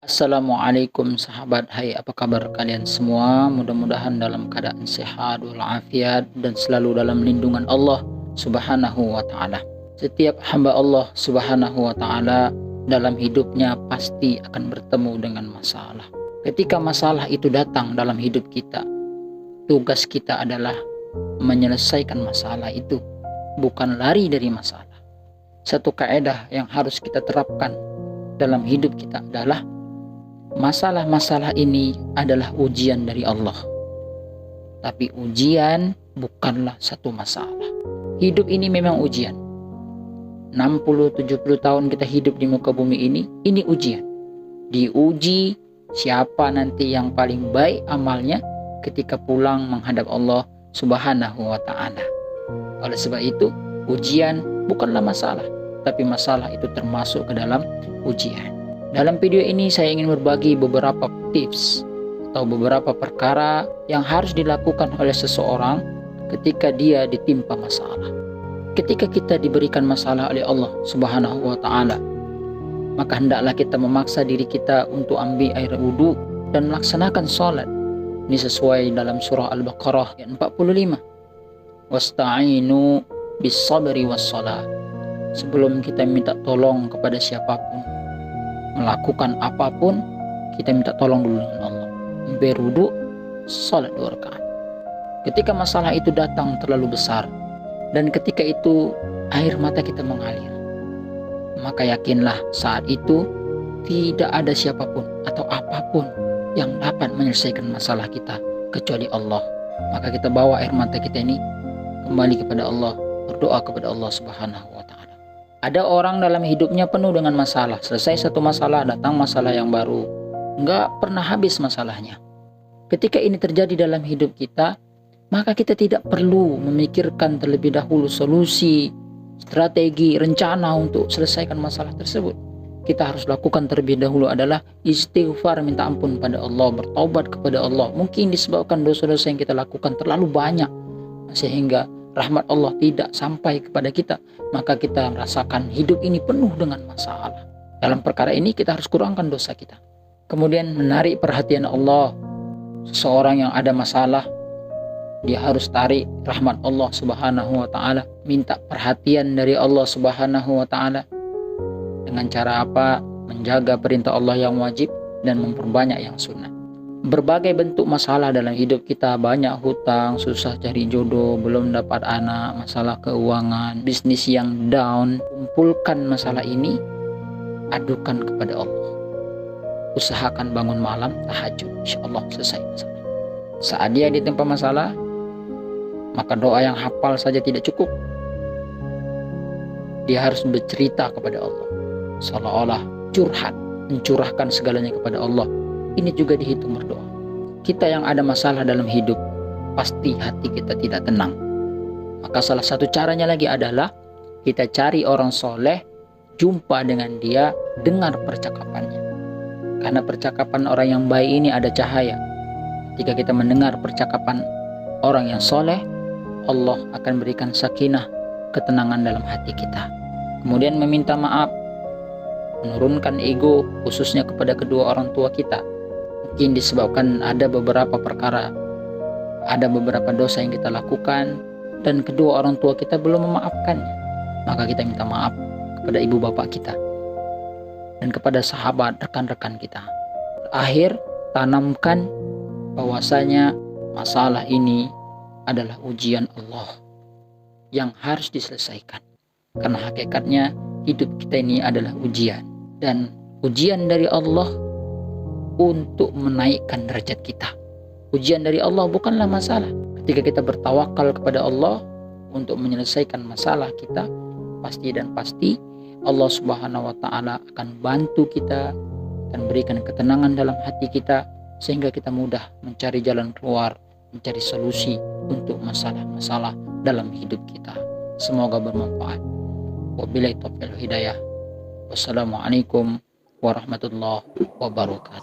Assalamualaikum sahabat, hai apa kabar kalian semua? Mudah-mudahan dalam keadaan sehat walafiat dan selalu dalam lindungan Allah Subhanahu wa taala. Setiap hamba Allah Subhanahu wa taala dalam hidupnya pasti akan bertemu dengan masalah. Ketika masalah itu datang dalam hidup kita, tugas kita adalah menyelesaikan masalah itu, bukan lari dari masalah. Satu kaidah yang harus kita terapkan dalam hidup kita adalah masalah-masalah ini adalah ujian dari Allah. Tapi ujian bukanlah satu masalah. Hidup ini memang ujian. 60-70 tahun kita hidup di muka bumi ini ujian. Diuji siapa nanti yang paling baik amalnya ketika pulang menghadap Allah Subhanahu wa taala. Oleh sebab itu, ujian bukanlah masalah, tapi masalah itu termasuk ke dalam ujian. Dalam video ini saya ingin berbagi beberapa tips atau beberapa perkara yang harus dilakukan oleh seseorang ketika dia ditimpa masalah. Ketika kita diberikan masalah oleh Allah Subhanahu wa taala, maka hendaklah kita memaksa diri kita untuk ambil air wudhu dan melaksanakan sholat. Ini sesuai dalam surah Al-Baqarah ayat 45. Wasta'inu bis sabri was shalah. Sebelum kita minta tolong kepada siapapun, melakukan apapun, kita minta tolong dulu dengan Allah. Berwudu, salat 2 rakaat. Ketika masalah itu datang terlalu besar dan ketika itu air mata kita mengalir, maka yakinlah saat itu tidak ada siapapun atau apapun yang dapat menyelesaikan masalah kita kecuali Allah. Maka kita bawa air mata kita ini kembali kepada Allah, berdoa kepada Allah Subhanahu wa taala. Ada orang dalam hidupnya penuh dengan masalah. Selesai satu masalah, datang masalah yang baru. Nggak pernah habis masalahnya. Ketika ini terjadi dalam hidup kita, maka kita tidak perlu memikirkan terlebih dahulu solusi, strategi, rencana untuk selesaikan masalah tersebut. Kita harus lakukan terlebih dahulu adalah istighfar, minta ampun pada Allah, bertaubat kepada Allah. Mungkin disebabkan dosa-dosa yang kita lakukan terlalu banyak, sehingga rahmat Allah tidak sampai kepada kita, maka kita merasakan hidup ini penuh dengan masalah. Dalam perkara ini kita harus kurangkan dosa kita. Kemudian menarik perhatian Allah. Seseorang yang ada masalah, dia harus tarik rahmat Allah Subhanahu wa taala, minta perhatian dari Allah Subhanahu wa taala. Dengan cara apa? Menjaga perintah Allah yang wajib dan memperbanyak yang sunnah. Berbagai bentuk masalah dalam hidup kita, banyak hutang, susah cari jodoh, belum dapat anak, masalah keuangan, bisnis yang down. Kumpulkan masalah ini, adukan kepada Allah. Usahakan bangun malam, tahajud, insya Allah selesai masalah. Saat dia ditimpa masalah, maka doa yang hafal saja tidak cukup. Dia harus bercerita kepada Allah, seolah-olah curhat, mencurahkan segalanya kepada Allah. Ini juga dihitung berdoa. Kita yang ada masalah dalam hidup, pasti hati kita tidak tenang. Maka salah satu caranya lagi adalah kita cari orang soleh, jumpa dengan dia, dengar percakapannya. Karena percakapan orang yang baik ini ada cahaya. Ketika kita mendengar percakapan orang yang soleh, Allah akan berikan sakinah, ketenangan dalam hati kita. Kemudian meminta maaf, menurunkan ego, khususnya kepada kedua orang tua kita. Mungkin disebabkan ada beberapa perkara, ada beberapa dosa yang kita lakukan dan kedua orang tua kita belum memaafkannya. Maka kita minta maaf kepada ibu bapak kita dan kepada sahabat, rekan-rekan kita. Terakhir, tanamkan bahwasanya masalah ini adalah ujian Allah yang harus diselesaikan. Karena hakikatnya hidup kita ini adalah ujian, dan ujian dari Allah untuk menaikkan derajat kita. Ujian dari Allah bukanlah masalah. Ketika kita bertawakal kepada Allah untuk menyelesaikan masalah kita, pasti dan pasti Allah Subhanahu wa taala akan bantu kita, akan berikan ketenangan dalam hati kita, sehingga kita mudah mencari jalan keluar, mencari solusi untuk masalah-masalah dalam hidup kita. Semoga bermanfaat. Wabillahi taufiq wal hidayah. Wassalamualaikum warahmatullahi wabarakatuh.